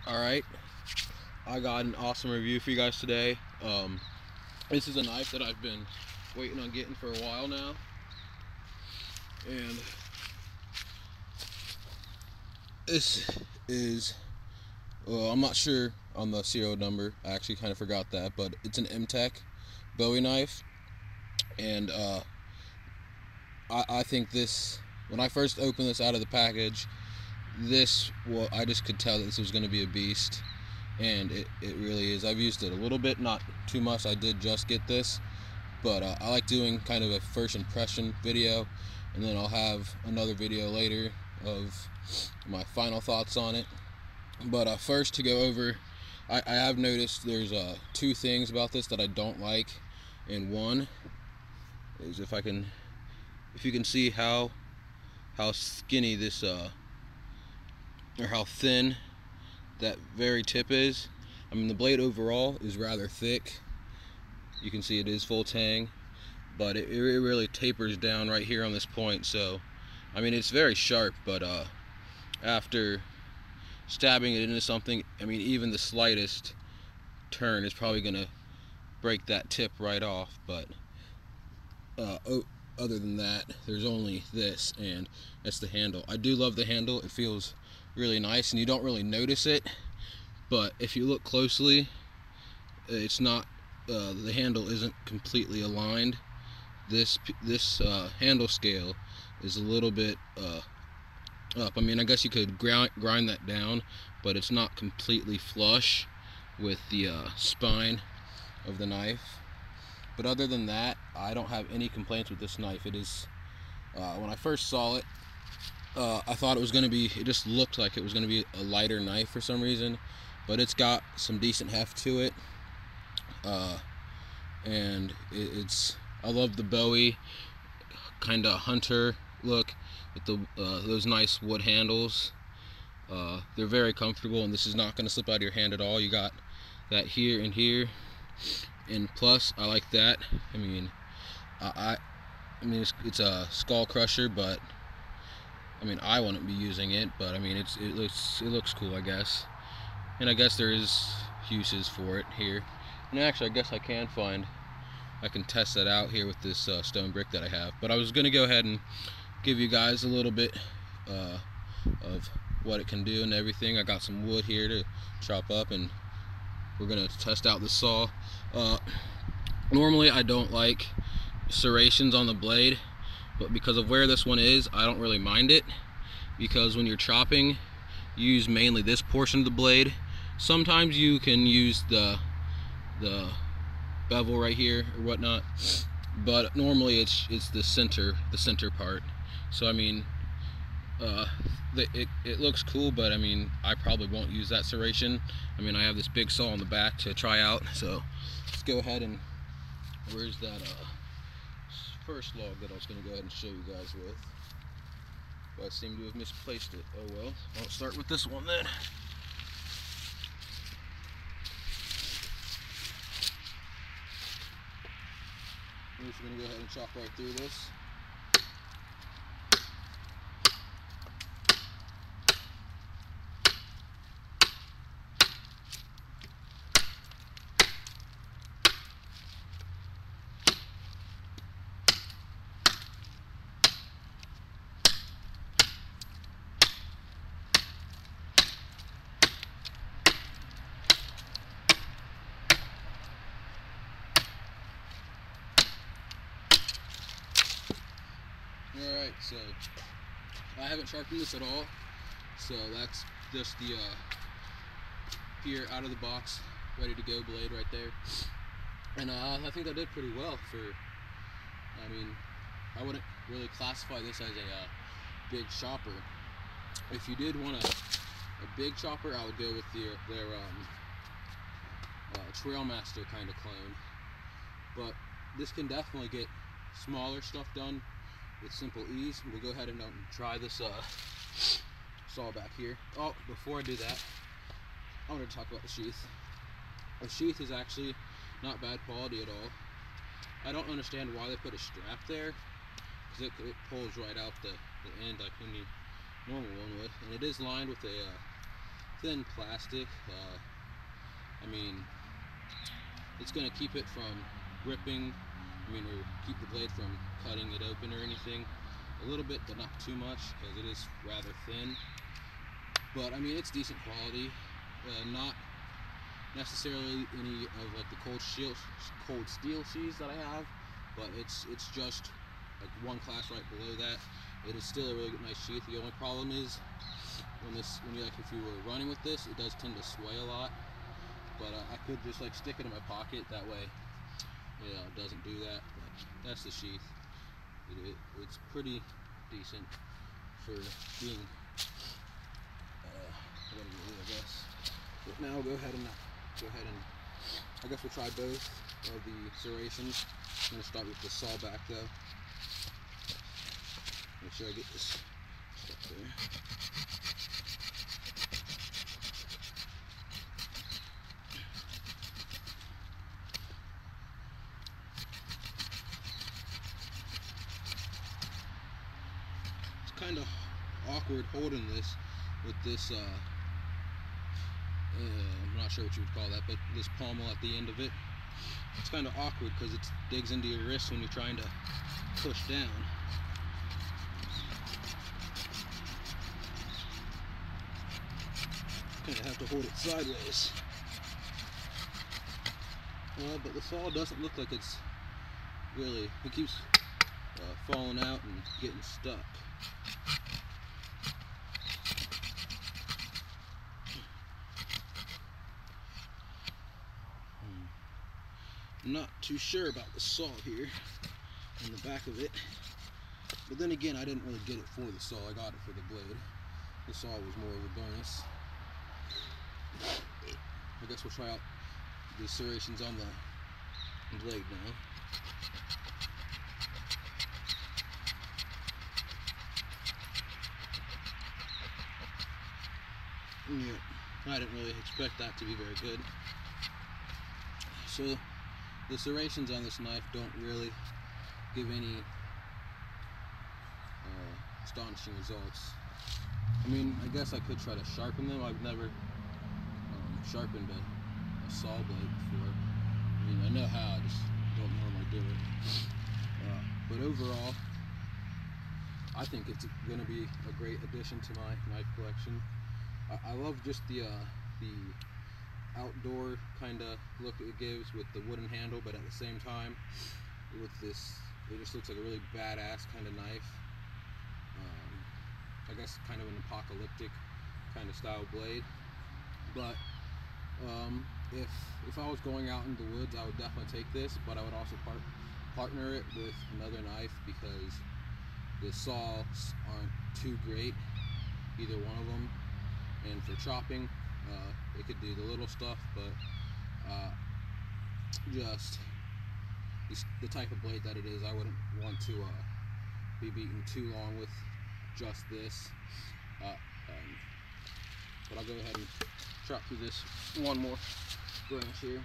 Alright, I got an awesome review for you guys today. This is a knife that I've been waiting on getting for a while now. And this is, well, I'm not sure on the serial number. I actually kind of forgot that, but it's an MT-603 Bowie knife. And I think this, when I first opened this out of the package, well, I just could tell that this was going to be a beast. And it really is. I've used it a little bit, not too much. I did just get this, but I like doing kind of a first impression video, and then I'll have another video later of my final thoughts on it. But first, to go over, I have noticed there's two things about this that I don't like, and one is if you can see how skinny this or how thin that very tip is. I mean, the blade overall is rather thick. You can see it is full tang, but it really tapers down right here on this point. So I mean, it's very sharp, but after stabbing it into something, I mean, even the slightest turn is probably gonna break that tip right off. But other than that, there's only this, and that's the handle. I do love the handle. It feels really nice, and you don't really notice it, but if you look closely, it's not, the handle isn't completely aligned. This handle scale is a little bit up. I mean, I guess you could grind that down, but it's not completely flush with the spine of the knife. But other than that, I don't have any complaints with this knife. It is, when I first saw it, I thought it was going to be, it just looked like it was going to be a lighter knife for some reason, but it's got some decent heft to it, and I love the Bowie kind of hunter look with those nice wood handles. They're very comfortable, and this is not going to slip out of your hand at all. You got that here and here, and plus I like that. I mean, I mean it's a skull crusher, but I mean, I wouldn't be using it, but I mean, it looks cool, I guess. And I guess there is uses for it here. And actually, I guess I can test that out here with this stone brick that I have. But I was gonna go ahead and give you guys a little bit of what it can do and everything. I got some wood here to chop up, and we're gonna test out the saw. Normally, I don't like serrations on the blade, but because of where this one is, I don't really mind it, because when you're chopping, you use mainly this portion of the blade. Sometimes you can use the bevel right here or whatnot, but normally it's the center part. So I mean, it looks cool, but I mean, I probably won't use that serration. I mean, I have this big saw on the back to try out, so let's go ahead and, where's that first log that I was going to go ahead and show you guys with, but I seem to have misplaced it. Oh well, I'll start with this one then. I'm just going to go ahead and chop right through this. Alright, so I haven't sharpened this at all, so that's just the here out of the box, ready to go blade right there. And I think I did pretty well for, I mean, I wouldn't really classify this as a big chopper. If you did want a big chopper, I would go with their Trailmaster kind of clone. But this can definitely get smaller stuff done with simple ease. We'll go ahead and try this saw back here. Oh, before I do that, I want to talk about the sheath. The sheath is actually not bad quality at all. I don't understand why they put a strap there, because it pulls right out the end like any normal one would. And it is lined with a thin plastic. I mean, it's going to keep it from ripping, or keep the blade from cutting it open or anything. A little bit, but not too much, because it is rather thin. But I mean, it's decent quality. Not necessarily any of like the cold steel sheaths that I have, but it's just like one class right below that. It is still a really nice sheath. The only problem is if you were running with this, it does tend to sway a lot. But I could just like stick it in my pocket. That way, it doesn't do that. But that's the sheath. It's pretty decent for being what it is, I guess. But now go ahead and I guess we'll try both of the serrations. I'm gonna start with the saw back though. Make sure I get this stuck there. Kind of awkward holding this with this I'm not sure what you would call that, but this pommel at the end of it. It's kind of awkward because it digs into your wrist when you're trying to push down. Kind of have to hold it sideways. But the saw doesn't look like it's really, it keeps falling out and getting stuck. I'm not too sure about the saw here on the back of it, but then again, I didn't really get it for the saw. I got it for the blade. The saw was more of a bonus. I guess we'll try out the serrations on the blade now. Yeah, I didn't really expect that to be very good. So the serrations on this knife don't really give any astonishing results. I mean, I guess I could try to sharpen them. I've never sharpened a saw blade before. I mean, I know how, I just don't normally do it. But overall, I think it's going to be a great addition to my knife collection. I love just the outdoor kind of look it gives with the wooden handle, but at the same time, with this, it just looks like a really badass kind of knife. I guess kind of an apocalyptic kind of style blade. But if I was going out in the woods, I would definitely take this, but I would also partner it with another knife, because the saws aren't too great, either one of them. And for chopping, it could do the little stuff, but just the type of blade that it is, I wouldn't want to be beaten too long with just this. But I'll go ahead and chop through this one more branch here.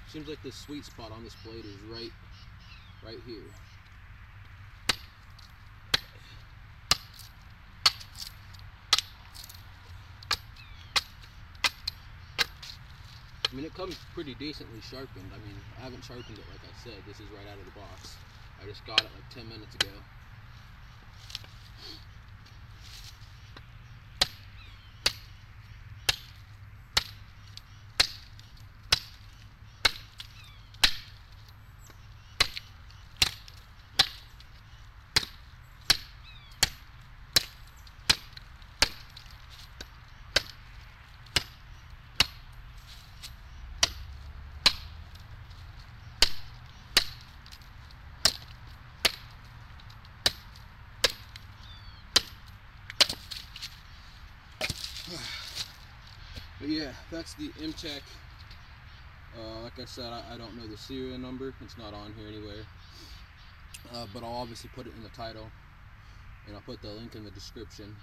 Seems like the sweet spot on this blade is right here. I mean, it comes pretty decently sharpened. I mean, I haven't sharpened it like I said. This is right out of the box. I just got it like 10 minutes ago. But yeah, that's the MTech. Like I said, I don't know the serial number. It's not on here anywhere. But I'll obviously put it in the title, and I'll put the link in the description.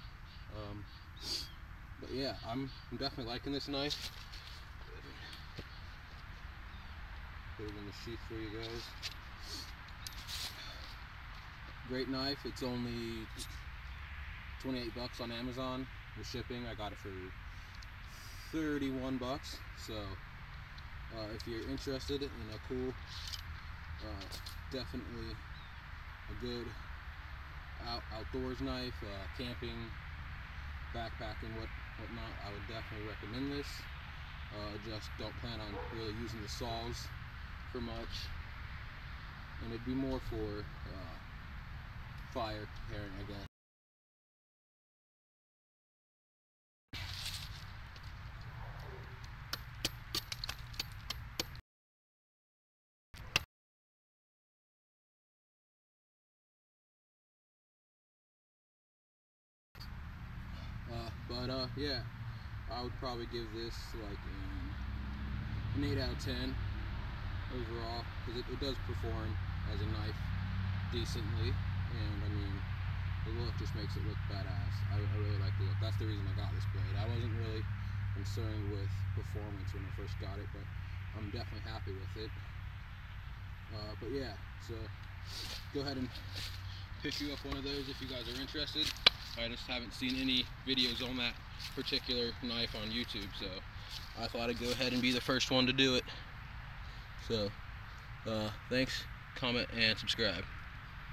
But yeah, I'm definitely liking this knife. put it in the sheath for you guys. Great knife. It's only 28 bucks on Amazon. The shipping, I got it for 31 bucks. So if you're interested in a cool, definitely a good outdoors knife, camping, backpacking, whatnot, I would definitely recommend this. Just don't plan on really using the saws for much, and it'd be more for fire preparing, I guess. Yeah, I would probably give this like an 8 out of 10 overall, because it does perform as a knife decently, and I mean, the look just makes it look badass. I really like the look. That's the reason I got this blade. I wasn't really concerned with performance when I first got it, but I'm definitely happy with it. But yeah, so go ahead and pick you up one of those if you guys are interested. I just haven't seen any videos on that particular knife on YouTube, so I thought I'd go ahead and be the first one to do it. So thanks, comment, and subscribe.